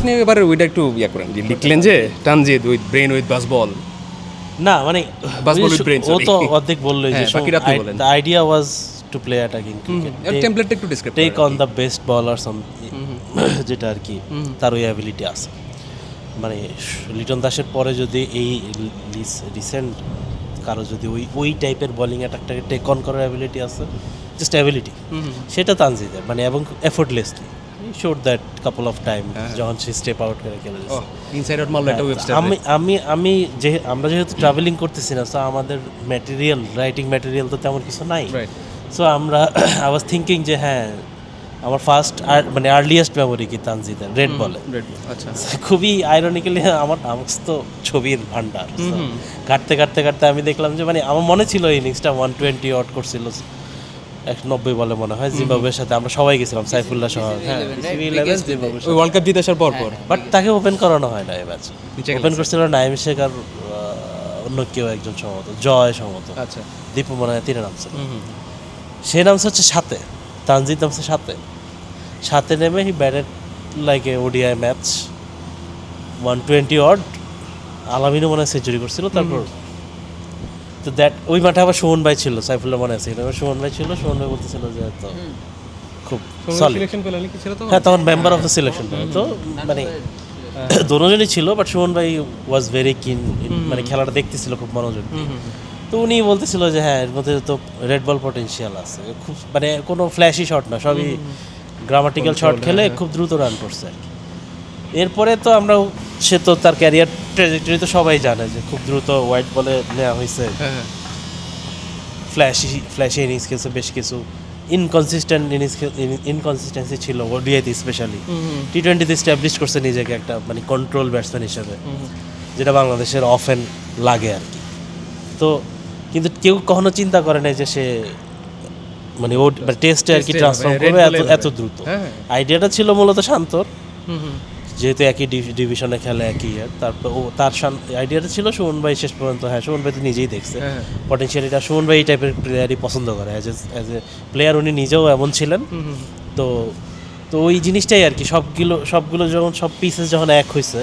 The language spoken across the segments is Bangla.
আপনি এবারে ওইটা একটু ইয়া করেন, যে লিখলেন যে তানজিদ উইথ ব্রেন উইথ বাস বল। না মানে Baseball with brain, O sorry. তো অর্ধেক বললোই যে হ্যাঁ, বাকিটা আপনি বলেন। The idea was to play attacking cricket, টেমপ্লেটটা একটু describe take on the best bowler some, যেটা আর কি তার ওই অ্যাবিলিটি আছে। মানে লিটন দাসের পরে যদি এই রিসেন্ট কারো যদি ওই টাইপের বোলিং অ্যাটাকটাকে টেক অন করার অ্যাবিলিটি আছে, জাস্ট অ্যাবিলিটি, সেটা তানজিদের, মানে এবং effortlessly showed that couple of time যখন সে স্টেপ আউট করে খেলে যাচ্ছে। ইনসাইড আউট মারলো একটা ওয়েবস্টার। আমি যে আমরা যেহেতু ট্রাভেলিং করতেছি না, সো আমাদের ম্যাটেরিয়াল, রাইটিং ম্যাটেরিয়াল তো তেমন কিছু নাই। সো আমরা আই ওয়াজ থিঙ্কিং যে হ্যাঁ, আমার ফার্স্ট মানে আর্লিয়েস্ট মেমোরি কি তানজিদের রেড বলে। আচ্ছা, খুবই আইরনিক্যালি আমার তো ছবির ভান্ডার। ঘাটতে আমি দেখলাম যে মানে আমার মনে ছিল এই ইনিংসটা 120 অট করছিল 190 বলে মনে হয়, জিম্বাবুয়ের সাথে আমরা সবাই গেছিলাম, সাইফুল্লাহ সহ। হ্যাঁ, ওই ওয়ার্ল্ড কাপ জিতে আসার পর বাট তাকে ওপেন করানো হয় না এই ম্যাচ। ওপেন করছিল নাইম শেখ আর অন্য কেউ একজন সম্ভবত, জয় সম্ভবত। আচ্ছা, দীপু মনে হয় তিনে নামছে। সে নামছে হচ্ছে সাথে, তানজিদ নামছে সাথে নেমে he batted like a ODI match 120 odd. আলামিনও মনে হয় সেঞ্চুরি করছিল। তারপর তো দ্যাট ওই মাঠে আবার সুমন ভাই ছিল, সাইফুল্লাহ মনে আছে, সুমন ভাই ছিল। সুমন ভাই বলতেছিল যে তো খুব সলিড। হ্যাঁ, তখন মেম্বার অফ দ্য সিলেকশন। তো মানে দুজনই ছিল, বাট সুমন ভাই ওয়াজ ভেরি কিন, মানে খেলাটা দেখতেছিল খুব মনোযোগ দিয়ে। তো উনি বলতেছিল যে হ্যাঁ, এর মধ্যে তো রেড বল পটেনশিয়াল আছে, খুব মানে কোনো ফ্ল্যাশি শট না, সবই গ্রামাটিক্যাল শট খেলে খুব দ্রুত রান করছে আর কি। এরপরে তো আমরা, সে তো তার ক্যারিয়ার ট্র্যাজেক্টরি তো সবাই জানে যে খুব দ্রুত হোয়াইট বলে নেওয়া হয়েছে, ফ্ল্যাশি ইনিংস খেলছে, বেশ কিছু ইনকনসিস্টেন্সি ছিল ওডিআইতে স্পেশালি। টি-20তে এস্টাবলিশ করছে নিজেকে একটা মানে কন্ট্রোল ব্যাটসম্যান হিসেবে, যেটা বাংলাদেশের অফেন লাগে আর কি। তো কিন্তু কেউ কখনো চিন্তা করে নাই যে সে মানে ও টেস্টে আর কি ট্রান্সফর্ম করবে এত দ্রুত। আইডিয়াটা ছিল মূলত শান্তর, যেহেতু একই ডিভিশনে খেলে একই ইয়ার। তারপর তার আইডিয়াটা ছিল সুমন ভাই শেষ পর্যন্ত, হ্যাঁ সুমন ভাই তো নিজেই দেখছে পটেনশিয়ালিটা। সুমন ভাই এই টাইপের প্লেয়ারই পছন্দ করে, অ্যাজ এ প্লেয়ার উনি নিজেও এমন ছিলেন। তো ওই জিনিসটাই আর কি, সবগুলো যখন সব পিসেস যখন এক হয়েছে,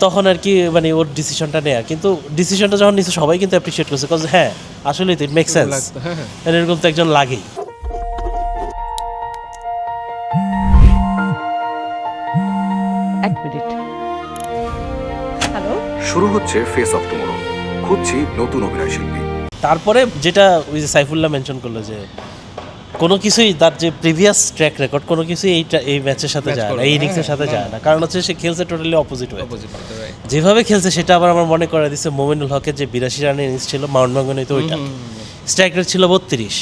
তখন আর কি মানে ওর ডিসিশনটা নেয়া। কিন্তু ডিসিশনটা যখন নিচ্ছে সবাই কিন্তু অ্যাপ্রিসিয়েট করছে, বিকজ হ্যাঁ আসলে তো ইট মেক সেন্স, এরকম তো একজন লাগেই। এক মিনিট, হ্যালো, শুরু হচ্ছে ফেস অফ টুমরো, খুঁজছি নতুন অভিনয় শিল্পী। তারপরে যেটা ওই যে সাইফুল্লাহ মেনশন করলো যে কোনো কিছুই তার যে প্রিভিয়াস ট্র্যাক রেকর্ড কোনো কিছুই এই ম্যাচের সাথে যায় না, এই ইনিংসের সাথে যায় না। কারণ হচ্ছে সে খেলছে টোটালি অপোজিট হয়ে, যেভাবে খেলছে সেটা আবার আমার মনে করে দিচ্ছে মোমিনুল হকের যে 82 রানের ইনিংস ছিল মাউন্ট ম্যাঙ্গনিতে, ওইটা স্ট্রাইক রেট ছিল 32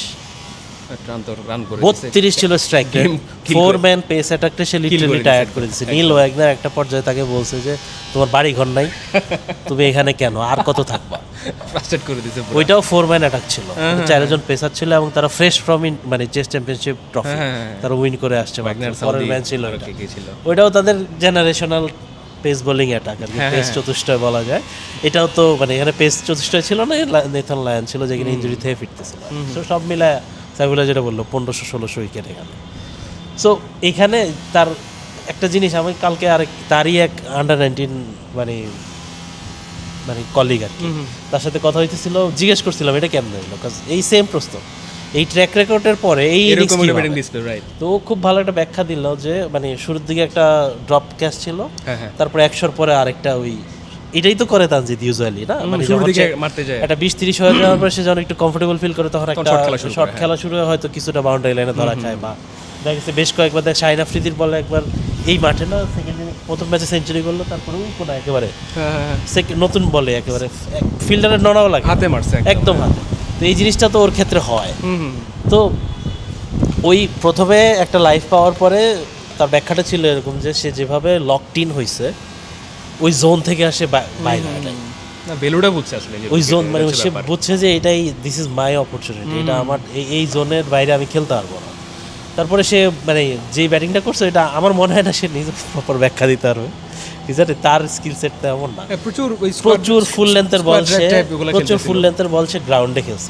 ছিল স্ট্রাইক রেট। 4 ম্যান পেস অ্যাটাকটা সে লিটারালি টায়ার্ড করে দিচ্ছে। নীল ওয়াগনার একটা পর্যায়ে তাকে বলছে যে তোমার বাড়ি ঘর নাই, তুমি এখানে কেন, আর কত থাকবা, ফ্রাস্ট্রেট করে দিয়েছে। ওইটাও 4 ম্যান অ্যাটাক ছিল, 4 জন পেসার ছিল এবং তারা ফ্রেশ ফ্রম মানে চেস চ্যাম্পিয়নশিপ ট্রফি তারা উইন করে আসছে। পরের ম্যাচ ছিল ওইটাও তাদের জেনারেশনাল পেস বোলিং অ্যাটাক আর কি, পেস চতুষ্টয় বলা যায়। এটাও তো মানে এখানে পেস চতুষ্টয় ছিল না, নেথান লায়ন ছিল যেখানে ইনজুরি থেকে ফিরতেছিল। তো সব মিলায় সাইফুল্লাহ যেটা বললো 1500-1600 উইকেট এখানে। সো এখানে তার একটা জিনিস, আমি কালকে তারই এক আন্ডার-19 মানে কলিগ আর কি, তার সাথে কথা হইতেছিল, জিজ্ঞেস করছিলাম এটা কেমন হলো, কারণ এই সেম প্রশ্ন, এই ট্র্যাক রেকর্ডের পরে এই তো খুব ভালো একটা ব্যাখ্যা দিল যে মানে শুরুর দিকে একটা ড্রপ ক্যাচ ছিল, তারপর 100 পরে আরেকটা, ওই এটাই তো করে তানজিদ ইউজুয়ালি না, মানে একটা 20-30 হয়ে যাওয়ার পরে সে যখন একটু কমফোর্টেবল ফিল করে তখন একটা শর্ট খেলা শুরু হয়, হয়তো কিছুটা বাউন্ডারি লাইনে ধরা খায়। বা দেখা গেছে বেশ কয়েকবার দেখ শাহিন আফ্রিদির বলে একবার এই মাঠে না প্রথম ম্যাচে সেঞ্চুরি করলো, তারপরে কোনো একেবারে নতুন বলে একেবারে ফিল্ডারের নড়াও লাগে, হাতে মারছে একদম হাতে। তো এই জিনিসটা তো ওর ক্ষেত্রে হয়। তো ওই প্রথমে একটা লাইফ পাওয়ার পরে তার ব্যাখ্যাটা ছিল এরকম যে সে যেভাবে লকড ইন হয়েছে ওই জোন থেকে আসে বাইরে, বেলুড়া বুঝছে আসলে ওই জোন মানে সে বুঝছে যে এটাই দিস ইজ মাই অপরচুনিটি, এটা আমার এই জোনের বাইরে আমি খেলতে পারবো না। তারপরে সে মানে যে ব্যাটিংটা করছে এটা আমার মনে হয় না সে নিজে প্রপার ব্যাখ্যা দিতে পারবে, তার স্কিল সেট তেমন না। প্রচুর ফুল লেন্থের বল সে গ্রাউন্ডে খেলছে।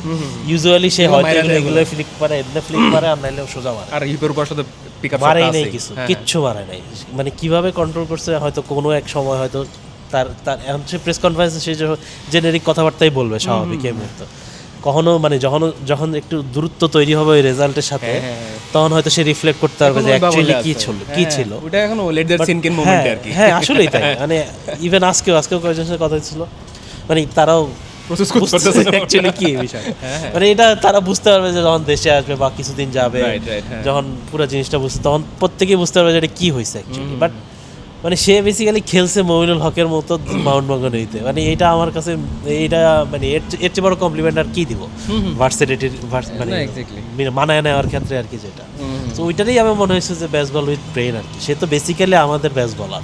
ইউজুয়ালি সে হয়তো এগুলো ফ্লিক পারে, এমনি ফ্লিক পারে, আর নাইলে সোজা মারে। আর হিপের উপর সাথে পিক আপ মারেই নাই কিছু, কিচ্ছু মারে নাই। মানে কিভাবে কন্ট্রোল করছে হয়তো কোনো এক সময় হয়তো তার তার এখন সে প্রেস কনফারেন্সে সে জেনেরিক কথাবার্তাই বলবে স্বাভাবিক এই মুহূর্তে। কখনো মানে যখন একটু দূরত্ব তৈরি হবে ওই রেজাল্টের সাথে, তখন হয়তো সে রিফ্লেক্ট করতে পারবে যে অ্যাকচুয়ালি কি ছিল। ওটা এখন লেট দ্যাট সিনক ইন মোমেন্ট আর কি। হ্যাঁ আসলেই তাই। মানে ইভেন আজকেও কয়েকজনের সাথে কথা হচ্ছিল, মানে তারাও প্রসেস করতেছে অ্যাকচুয়ালি কি বিষয়। মানে এটা তারা বুঝতে পারবে যে যখন দেশে আসবে বা কিছুদিন যাবে, যখন পুরো জিনিসটা বুঝতে, তখন প্রত্যেকেই বুঝতে পারবে যে এটা কি হয়েছে অ্যাকচুয়ালি। বাট মানে সে বেসিক্যালি খেলছে মমিনুল হকের মতো মাউন্ট মঙ্গনইতে। মানে এটা আমার কাছে এইটা মানে এর চেয়ে বড় কমপ্লিমেন্ট আর কি দিব ভার্সিটির মানে মানায় নেওয়ার ক্ষেত্রে আর কি যেটা। তো ওইটারই আমার মনে হয়েছে যে বেসবল উইথ ব্রেন আর কি। সে তো বেসিক্যালি আমাদের বেস বলার।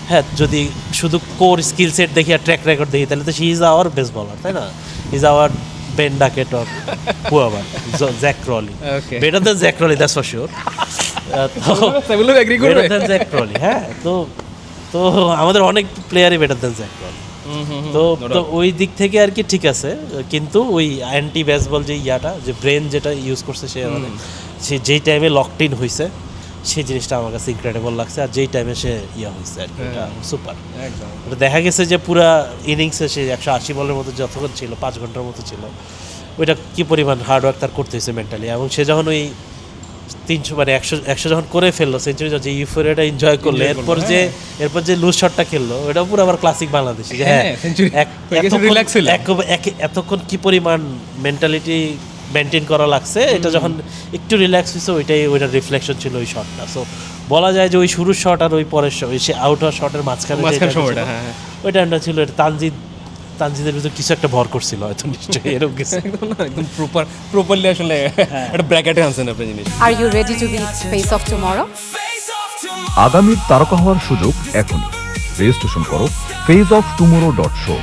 হ্যাঁ যদি শুধু কোর স্কিল সেট দেখি আর ট্র্যাক রেকর্ড দেখি তাহলে তো she is our base bowler, তাই না? Is our Ben Duckett or whoever, Zak Crawley, better than Zak Crawley, that's for sure. হ্যাঁ তো আমাদের অনেক প্লেয়ারই বেটার দেন জ্যাক ক্রলি। তো ওই দিক থেকে আর কি ঠিক আছে, কিন্তু ওই অ্যান্টি বেসবল যে ইয়াটা, যে ব্রেন যেটা ইউজ করছে সে যেই টাইমে লকড ইন হয়েছে সেই জিনিসটা আমার কাছে ইনক্রেডিবল লাগছে। আর যেই টাইমে সে ইয়া হয়েছে আর কি, এটা সুপার। ওটা দেখা গেছে যে পুরা ইনিংসে সে 180 বলের মতো যতক্ষণ ছিল, 5 ঘন্টার মতো ছিল, ওইটা কি পরিমাণ হার্ডওয়ার্ক তার করতে হয়েছে মেন্টালি। এবং সে যখন ওই 300 মানে 100 যখন করে ফেললো সেঞ্চুরি, যে ইউফোরিয়াটা এনজয় করলো, এরপর যে লুজ শটটা খেললো, ওটা পুরো আবার ক্লাসিক বাংলাদেশি। যে হ্যাঁ এতক্ষণ কি পরিমাণ মেন্টালিটি মেনটেন করা লাগছে, এটা যখন একটু রিল্যাক্স হয়েছে ওইটার রিফ্লেকশন ছিল ওই শটটা। সো বলা যায় যে ওই শুরুর শট আর ওই পরের শট, সে আউট হওয়ার শটের মাঝখানে ওই টাইমটা ছিল, এটা তানজিদের ভিতর কিছু একটা ভর করছিল হয়তো, নিশ্চয়ই এরকম কিছু। একদম প্রপারলি আসলে একটা ব্র্যাকেটে আনছেন আপনি জিনিস। Are you ready to be face of tomorrow? আগামীর তারকা হওয়ার সুযোগ এখনই। রেজিস্ট্রেশন করো faceoftomorrow.show।